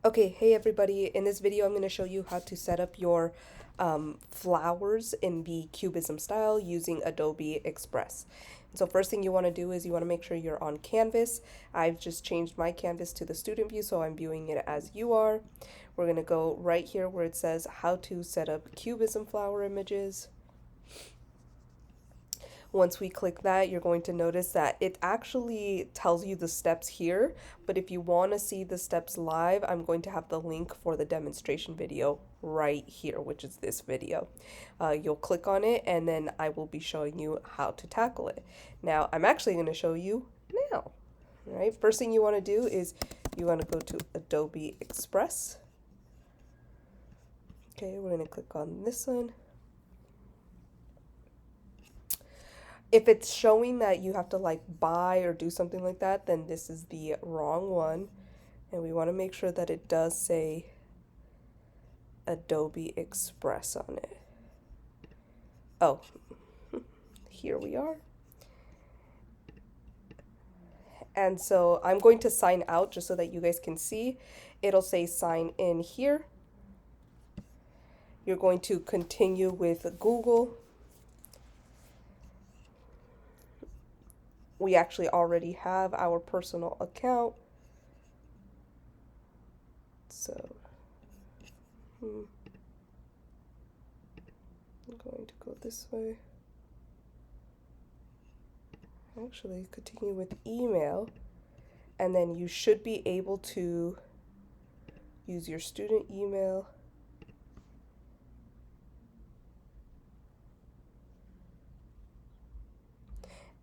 Okay, hey everybody. In this video, I'm going to show you how to set up your flowers in the Cubism style using Adobe Express. So first thing you want to do is you want to make sure you're on Canvas. I've just changed my canvas to the student view, so I'm viewing it as you are. We're going to go right here where it says how to set up Cubism flower images. Once we click that, you're going to notice that it actually tells you the steps here, but if you want to see the steps live, I'm going to have the link for the demonstration video right here, which is this video. You'll click on it and then I will be showing you how to tackle it. Now, I'm actually going to show you now. All right, first thing you want to do is you want to go to Adobe Express. Okay, we're going to click on this one. If it's showing that you have to like buy or do something like that, then this is the wrong one. And we want to make sure that it does say Adobe Express on it. Oh, here we are. And so I'm going to sign out just so that you guys can see. It'll say sign in here. You're going to continue with Google. We actually already have our personal account. So, I'm going to go this way. Actually, continue with email. And then you should be able to use your student email.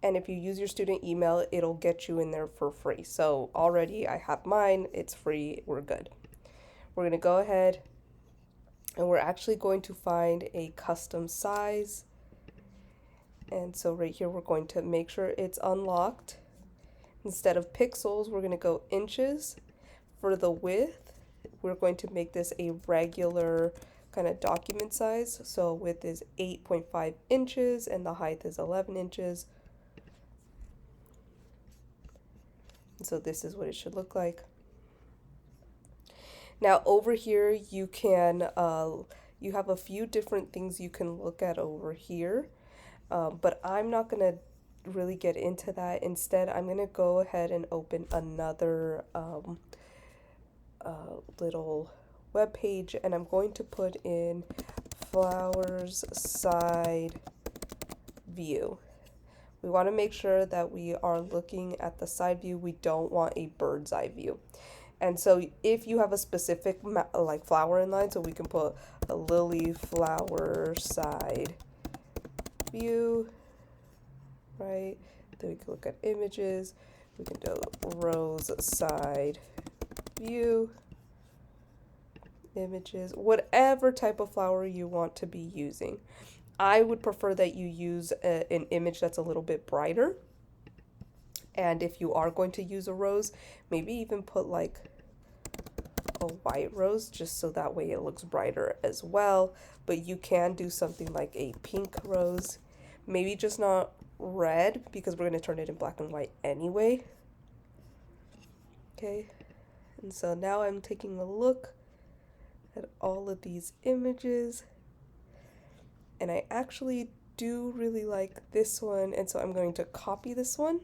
And if you use your student email, it'll get you in there for free. So already I have mine, it's free, we're good. We're gonna go ahead and we're actually going to find a custom size. And so right here, we're going to make sure it's unlocked. Instead of pixels, we're gonna go inches. For the width, we're going to make this a regular kind of document size. So width is 8.5 inches and the height is 11 inches. So this is what it should look like. Now over here, you can, you have a few different things you can look at over here, but I'm not gonna really get into that. Instead, I'm gonna go ahead and open another little web page, and I'm going to put in flowers side view. We want to make sure that we are looking at the side view. We don't want a bird's eye view. And so if you have a specific like flower in line, so we can put a lily flower side view, right? Then we can look at images. We can do rose side view, images, whatever type of flower you want to be using. I would prefer that you use an image that's a little bit brighter. And if you are going to use a rose, maybe even put like a white rose just so that way it looks brighter as well. But you can do something like a pink rose, maybe just not red because we're going to turn it in black and white anyway. Okay, and so now I'm taking a look at all of these images. And I actually do really like this one, and so I'm going to copy this one.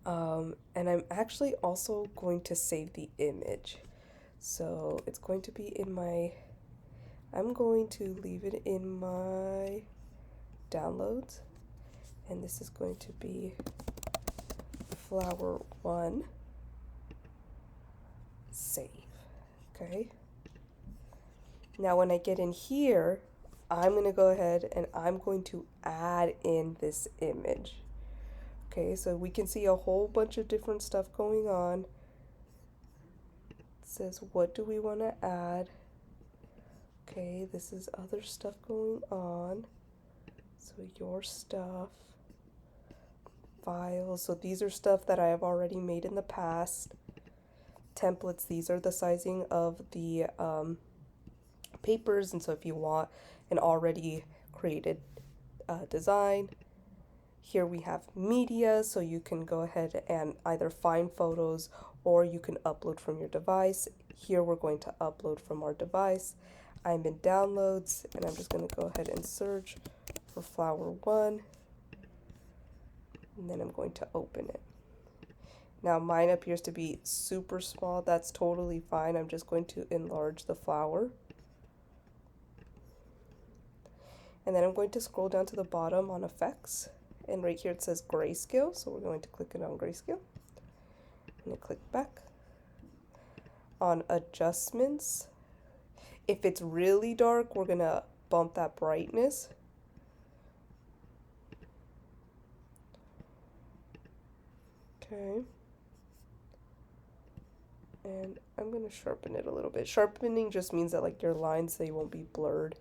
And I'm actually also going to save the image. So it's going to be in my, I'm going to leave it in my downloads. And this is going to be flower 1, save, okay? Now when I get in here, I'm going to go ahead and I'm going to add in this image. Okay, so we can see a whole bunch of different stuff going on. It says, what do we want to add? Okay, this is other stuff going on. So your stuff, files. So these are stuff that I have already made in the past. Templates, these are the sizing of the papers, and so if you want an already created design, Here we have media, so you can go ahead and either find photos or you can upload from your device. Here we're going to upload from our device. I'm in downloads and I'm just going to go ahead and search for flower 1 and then I'm going to open it. Now mine appears to be super small. That's totally fine. I'm just going to enlarge the flower. And then I'm going to scroll down to the bottom on effects. And right here it says grayscale. So we're going to click it on grayscale. And click back. On adjustments, if it's really dark, we're going to bump that brightness. Okay. And I'm going to sharpen it a little bit. Sharpening just means that like your lines, they won't be blurred.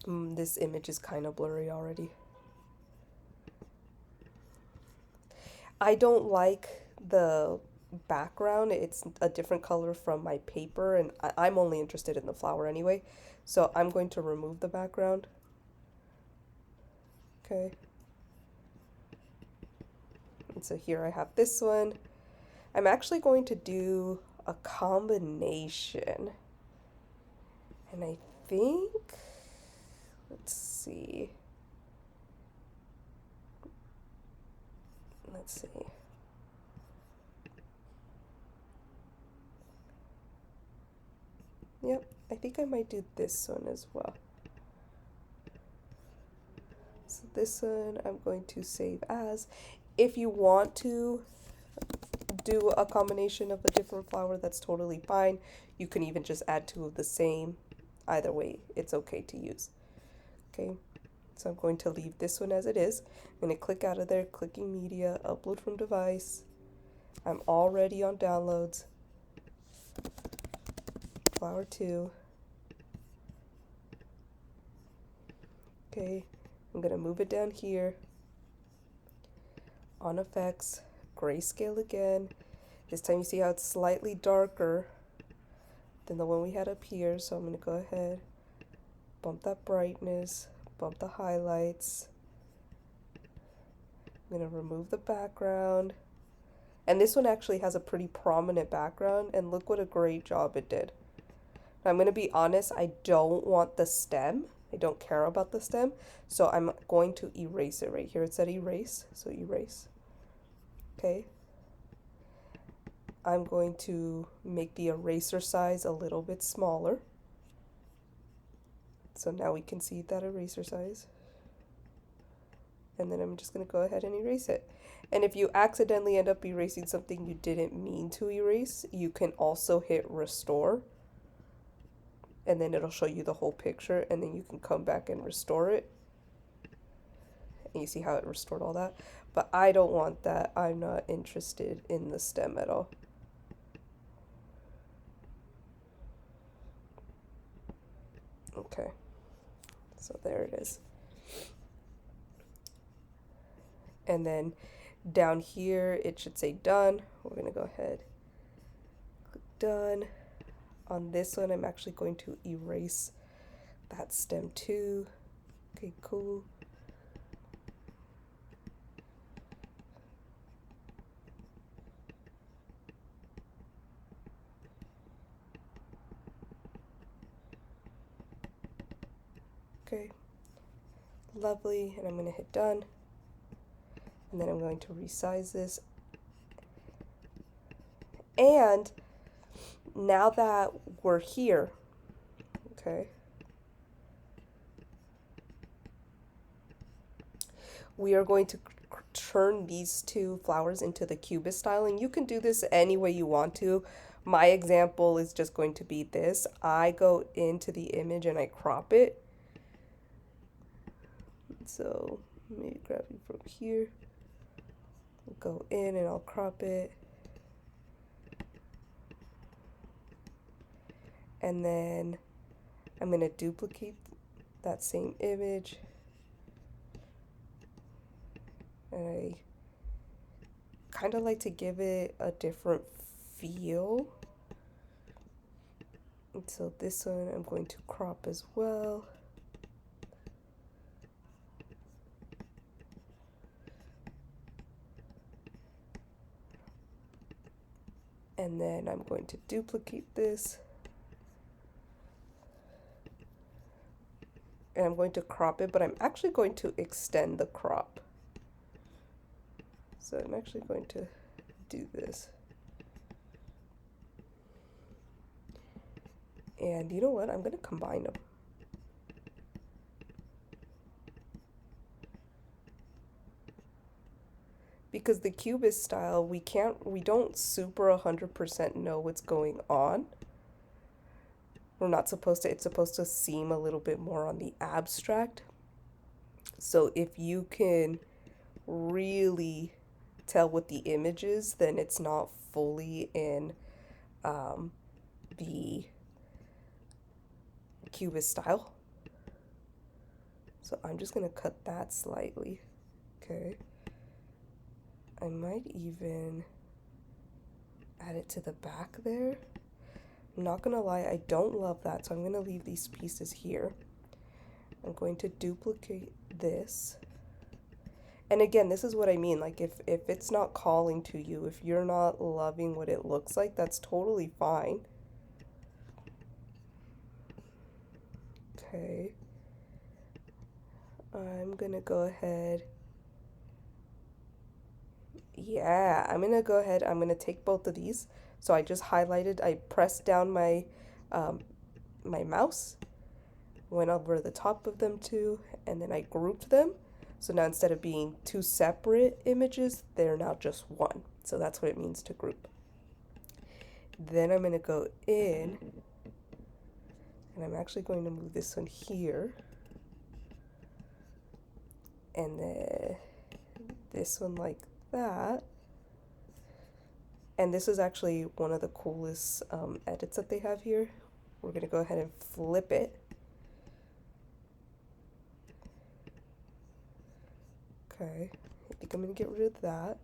This image is kind of blurry already. I don't like the background. It's a different color from my paper and I'm only interested in the flower anyway. So I'm going to remove the background. Okay. And so here I have this one. I'm actually going to do a combination. And I think, let's see. Yep, I think I might do this one as well. So this one I'm going to save as. If you want to do a combination of a different flower, that's totally fine. You can even just add 2 of the same. Either way, it's okay to use. Okay, so I'm going to leave this one as it is. I'm going to click out of there, clicking media, upload from device. I'm already on downloads. Flower 2. Okay, I'm going to move it down here. On effects, grayscale again. This time you see how it's slightly darker than the one we had up here. So I'm going to go ahead, bump that brightness, bump the highlights. I'm going to remove the background. And this one actually has a pretty prominent background. And look what a great job it did. Now, I'm going to be honest, I don't want the stem. I don't care about the stem. So I'm going to erase it right here. It said erase. So erase. Okay. I'm going to make the eraser size a little bit smaller. So now we can see that eraser size. And then I'm just going to go ahead and erase it. And if you accidentally end up erasing something you didn't mean to erase, you can also hit restore. And then it'll show you the whole picture and then you can come back and restore it. And you see how it restored all that. But I don't want that. I'm not interested in the stem at all. Okay, so there it is. And then down here, it should say done. We're going to go ahead, click done. On this one, I'm actually going to erase that stem too. Okay, cool. Okay, lovely, and I'm going to hit done. And then I'm going to resize this. And now that we're here, okay, we are going to turn these 2 flowers into the cubist style. And you can do this any way you want to. My example is just going to be this. I go into the image and I crop it. So maybe grab it from here, go in and I'll crop it. And then I'm going to duplicate that same image. And I kind of like to give it a different feel. And so this one I'm going to crop as well. And then I'm going to duplicate this. And I'm going to crop it, but I'm actually going to extend the crop. So I'm actually going to do this. And you know what? I'm going to combine them. Because the Cubist style, we don't super 100% know what's going on. We're not supposed to, it's supposed to seem a little bit more on the abstract. So if you can really tell what the image is, then it's not fully in the Cubist style. So I'm just gonna cut that slightly. Okay. I might even add it to the back there. I'm not gonna lie, I don't love that, so I'm gonna leave these pieces here. I'm going to duplicate this. And again, this is what I mean, like if it's not calling to you, if you're not loving what it looks like, that's totally fine. Okay. I'm gonna go ahead. Yeah, I'm gonna take both of these. So I just highlighted, I pressed down my my mouse, went over the top of them too, and then I grouped them. So now instead of being two separate images, they're now just one. So that's what it means to group. Then I'm gonna go in, and I'm actually going to move this one here. And then this one like that. And this is actually one of the coolest edits that they have here. We're gonna go ahead and flip it. Okay, I think I'm gonna get rid of that.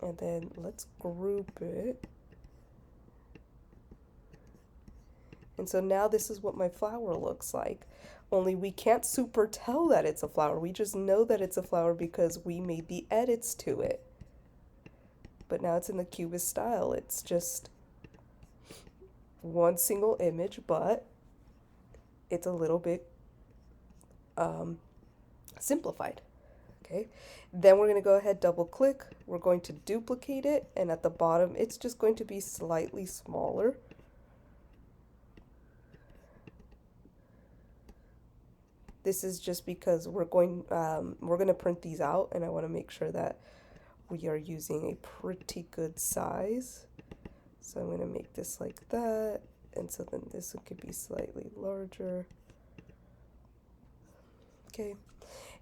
And then let's group it. And so now this is what my flower looks like. Only we can't super tell that it's a flower. We just know that it's a flower because we made the edits to it. But now it's in the Cubist style. It's just one single image, but it's a little bit simplified. Okay, then we're going to go ahead, double click. We're going to duplicate it, and at the bottom, it's just going to be slightly smaller. This is just because we're going to print these out, and I want to make sure that we are using a pretty good size. So I'm going to make this like that, and so then this one could be slightly larger. Okay,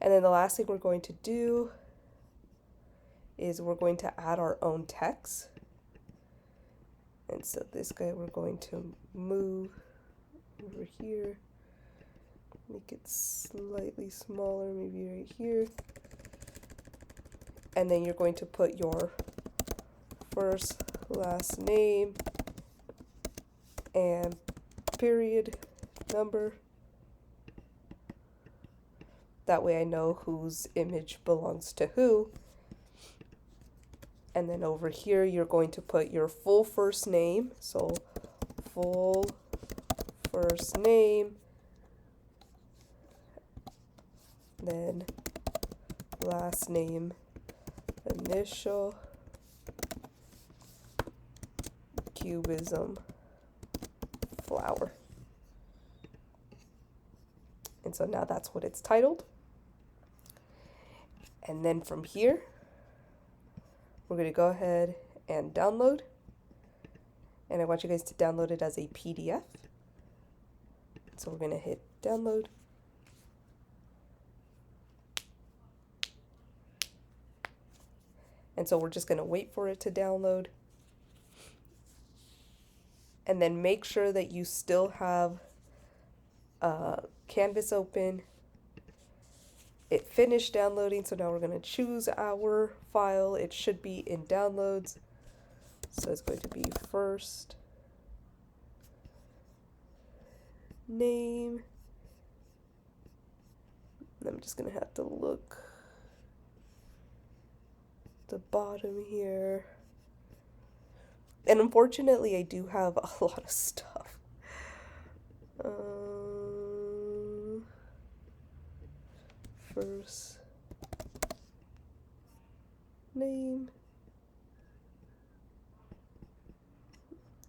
and then the last thing we're going to do is we're going to add our own text. And so this guy we're going to move over here, make it slightly smaller, maybe right here. And then you're going to put your first, last name, and period number. That way I know whose image belongs to who. And then over here, you're going to put your full first name. So full first name, then last name, initial, Cubism Flower. And so now that's what it's titled. And then from here, we're going to go ahead and download. And I want you guys to download it as a PDF. So we're going to hit download. And so we're just going to wait for it to download. And then make sure that you still have Canvas open. It finished downloading, so now we're going to choose our file. It should be in downloads. So it's going to be first name. I'm just going to have to look at the bottom here. And unfortunately, I do have a lot of stuff. First name.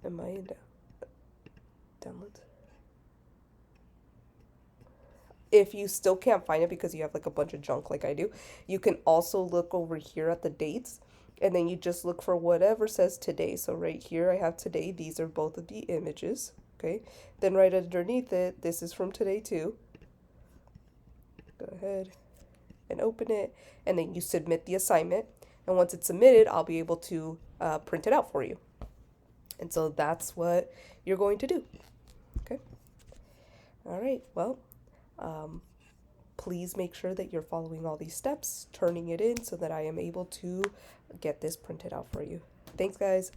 Am I in downloads? If you still can't find it because you have like a bunch of junk like I do, you can also look over here at the dates, and then you just look for whatever says today. So right here I have today. These are both of the images. Okay. Then right underneath it, this is from today too. Go ahead and open it, and then you submit the assignment. And once it's submitted, I'll be able to print it out for you. And so that's what you're going to do. Okay. All right. Well, please make sure that you're following all these steps, turning it in so that I am able to get this printed out for you. Thanks, guys.